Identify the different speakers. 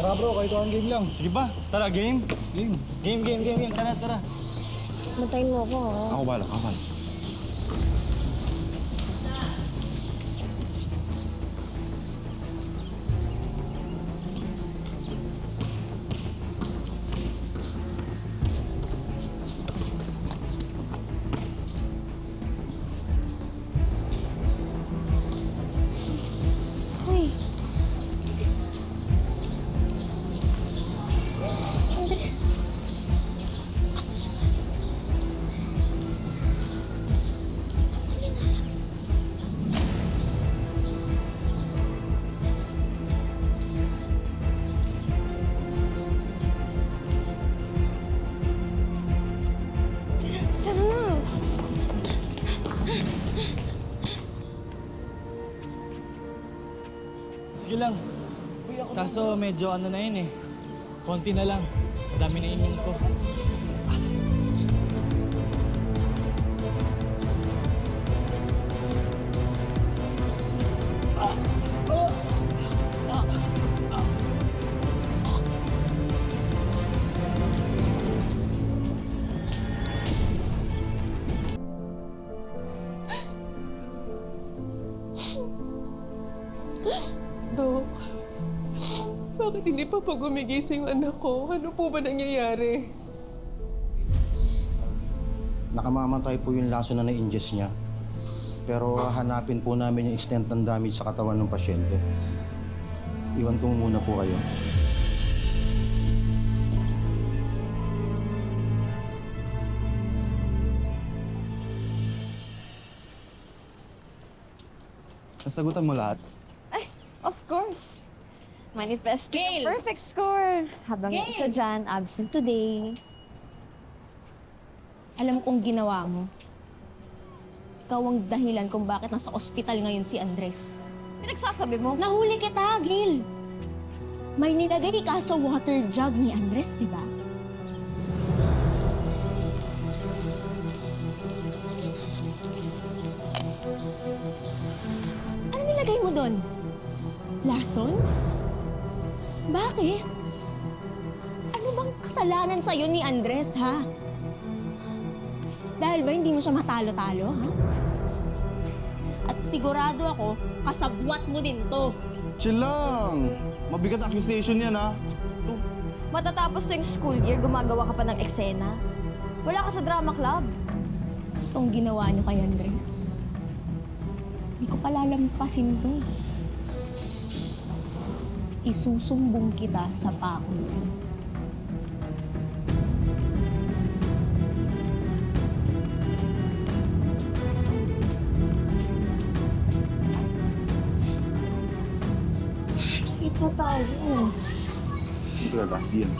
Speaker 1: Tara bro, kahit one game lang.
Speaker 2: Sige ba? Tara, game?
Speaker 1: Game.
Speaker 2: Game. Tara, tara.
Speaker 3: Matayin mo ako, ha?
Speaker 1: Ako bala.
Speaker 3: Uy. Andres. Tara na.
Speaker 2: Sige lang. Kaso medyo ano na yun eh. Konti na lang. Dami na inom ko.
Speaker 4: Dok, bakit hindi pa gumigising ang anak ko? Ano po ba nangyayari?
Speaker 5: Nakamamatay po yung laso na na-ingest niya. Pero hanapin po namin yung extent ng damage sa katawan ng pasyente. Iwan ko muna po kayo.
Speaker 2: Nasagutan mo lahat?
Speaker 6: Ay, of course. Manifest
Speaker 3: Gail!
Speaker 6: perfect score. Habang
Speaker 3: Gail!
Speaker 6: isa dyan, absent today.
Speaker 3: Alam kong ginawa mo. Ikaw ang dahilan kung bakit nasa ospital ngayon si Andres.
Speaker 6: Pinagsasabi mo?
Speaker 3: Nahuli kita, Gil! May nilagay ka sa water jug ni Andres, di ba? Ano nilagay mo doon? Lason? Bakit? Ano bang kasalanan sa'yo ni Andres, ha? Dahil ba hindi mo siya matalo-talo, ha? At sigurado ako, kasabwat mo din to.
Speaker 2: Chill lang. Mabigat accusation yan ha.
Speaker 6: Matatapos na yung school year, gumagawa ka pa ng eksena. Wala ka sa drama club.
Speaker 3: Itong ginawa niyo kay Andres. Hindi ko palalampasin to. Isusumbong kita sa pako. Ito tayo.
Speaker 5: Hindi ka ba?
Speaker 1: Yan.